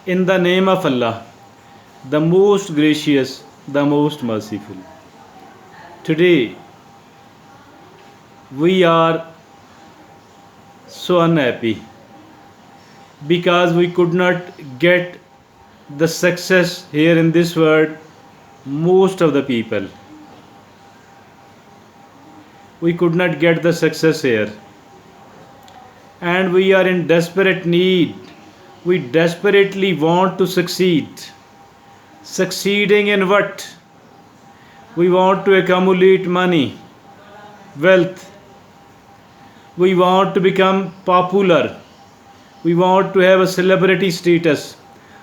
In the name of Allah, the most gracious, the most merciful. Today, we are so unhappy because we could not get the success here in this world. Most of the people, we could not get the success here, and we are in desperate need. We desperately want to succeed. Succeeding in what? We want to accumulate money, wealth. We want to become popular. We want to have a celebrity status.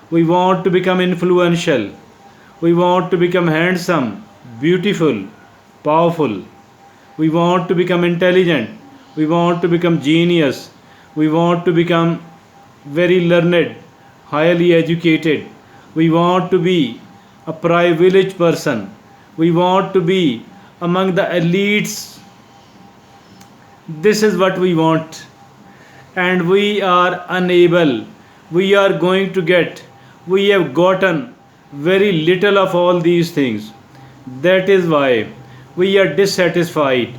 We want to become influential. We want to become handsome, beautiful, powerful. We want to become intelligent. We want to become genius. We want to become very learned, highly educated. We want to be a privileged person. We want to be among the elites. This is what we want, and we are unable. We are going to get, we have gotten very little of all these things. That is why we are dissatisfied.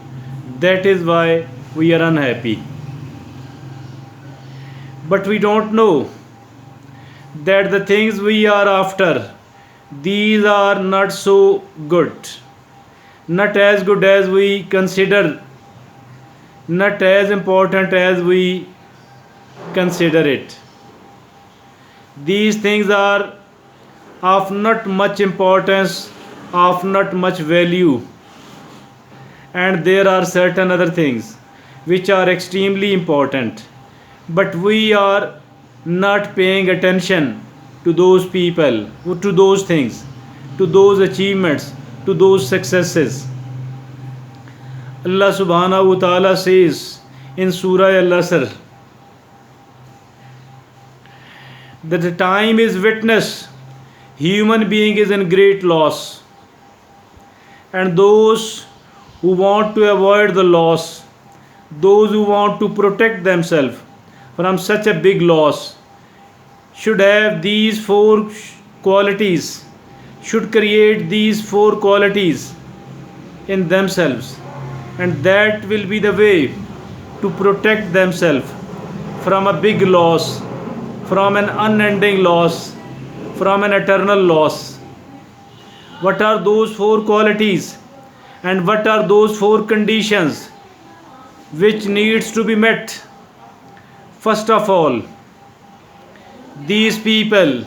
That is why we are unhappy. But we don't know that the things we are after, these are not so good, not as good as we consider, not as important as we consider it. These things are of not much importance, of not much value, and there are certain other things which are extremely important, but we are not paying attention to those people, to those things, to those achievements, to those successes. Allah subhanahu wa ta'ala says in Surah Al-Asr that the time is witness, human being is in great loss, and those who want to avoid the loss, those who want to protect themselves from such a big loss, should have these four qualities, should create these four qualities in themselves, and that will be the way to protect themselves from a big loss, from an unending loss, from an eternal loss. What are those four qualities, and what are those four conditions which needs to be met? First of all, these people,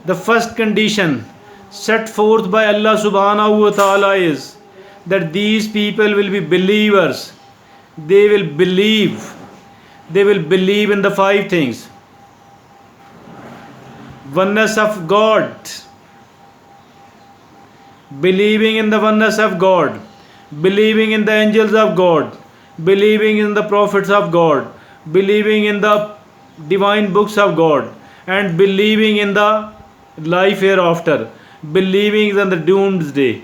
the first condition set forth by Allah subhanahu wa ta'ala is that these people will be believers. They will believe. They will believe in the five things: oneness of God, believing in the oneness of God, believing in the angels of God, believing in the prophets of God, believing in the divine books of God, and believing in the life hereafter, believing in the doomsday,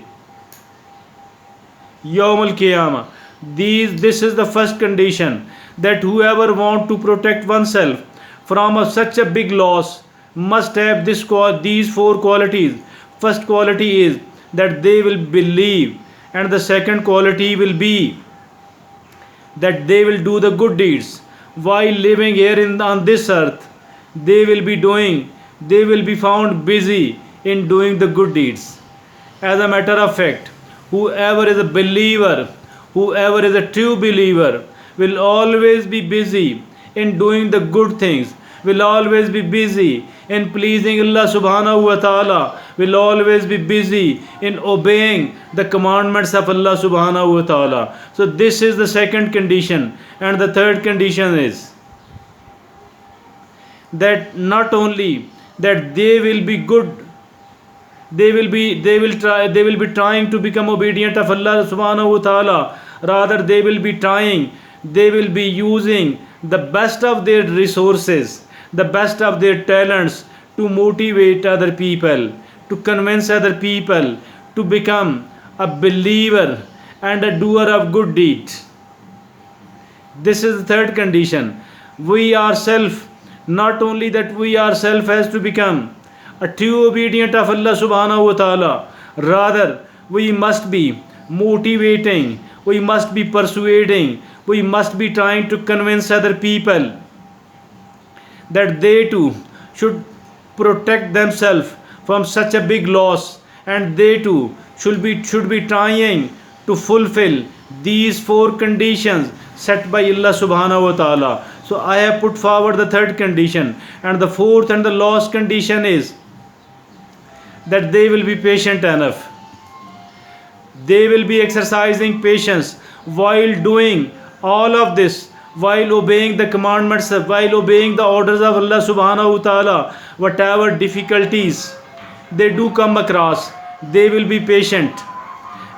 Yawm al-Qiyamah. This is the first condition, that whoever want to protect oneself from such a big loss must have these four qualities. First quality is that they will believe, and the second quality will be that they will do the good deeds while living here on this earth. They will be found busy in doing the good deeds. As a matter of fact, whoever is a believer, whoever is a true believer, will always be busy in doing the good things, will always be busy in pleasing Allah subhanahu wa ta'ala, will always be busy in obeying the commandments of Allah subhanahu wa ta'ala. So this is the second condition. And the third condition is that not only that they will be good, they will be trying to become obedient of Allah subhanahu wa ta'ala, rather they will be using the best of their resources, the best of their talents to motivate other people, to convince other people to become a believer and a doer of good deeds. This is the third condition. We ourselves Not only that we ourselves has to become a true obedient of Allah subhanahu wa ta'ala, rather we must be motivating, we must be persuading, we must be trying to convince other people that they too should protect themselves from such a big loss, and they too should be trying to fulfill these four conditions set by Allah subhanahu wa ta'ala. So I have put forward the third condition, and the fourth and the last condition is that they will be patient enough. They will be exercising patience while doing all of this, while obeying the commandments, while obeying the orders of Allah subhanahu wa ta'ala. Whatever difficulties they do come across, they will be patient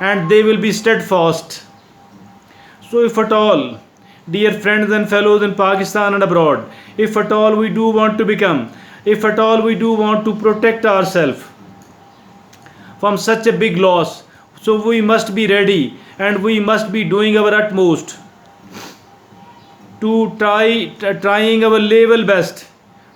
and they will be steadfast. So if at all, dear friends and fellows in Pakistan and abroad, if at all we do want to become, if at all we do want to protect ourselves from such a big loss, so we must be ready and we must be doing our utmost to trying our level best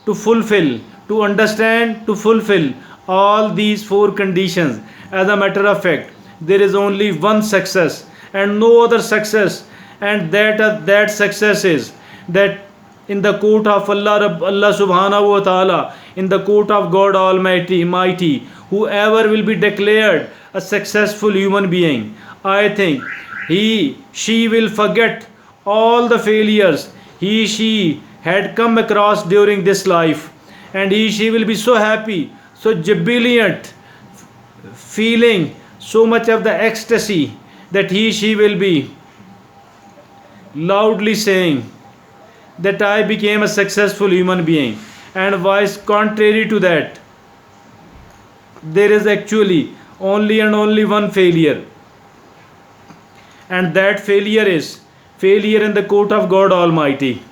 to fulfill, to understand, to fulfill all these four conditions. As a matter of fact, there is only one success and no other success, and that success is that in the court of Allah subhanahu wa ta'ala, in the court of God Almighty, mighty, whoever will be declared a successful human being, I think she will forget all the failures she had come across during this life, and she will be so happy, so jubilant, feeling so much of the ecstasy that she will be loudly saying that I became a successful human being. And vice contrary to that, there is actually only and only one failure, and that failure is failure in the court of God Almighty.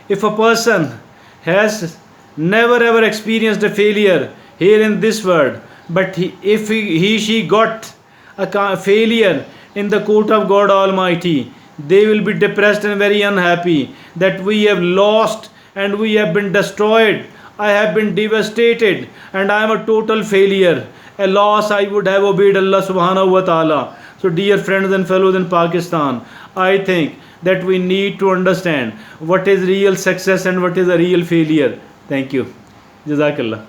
If a person has never ever experienced a failure here in this world, but if she got a failure in the court of God Almighty, they will be depressed and very unhappy that we have lost and we have been destroyed. I have been devastated and I am a total failure. Alas, I would have obeyed Allah subhanahu wa ta'ala. So dear friends and fellows in Pakistan, I think that we need to understand what is real success and what is a real failure. Thank you. Jazakallah.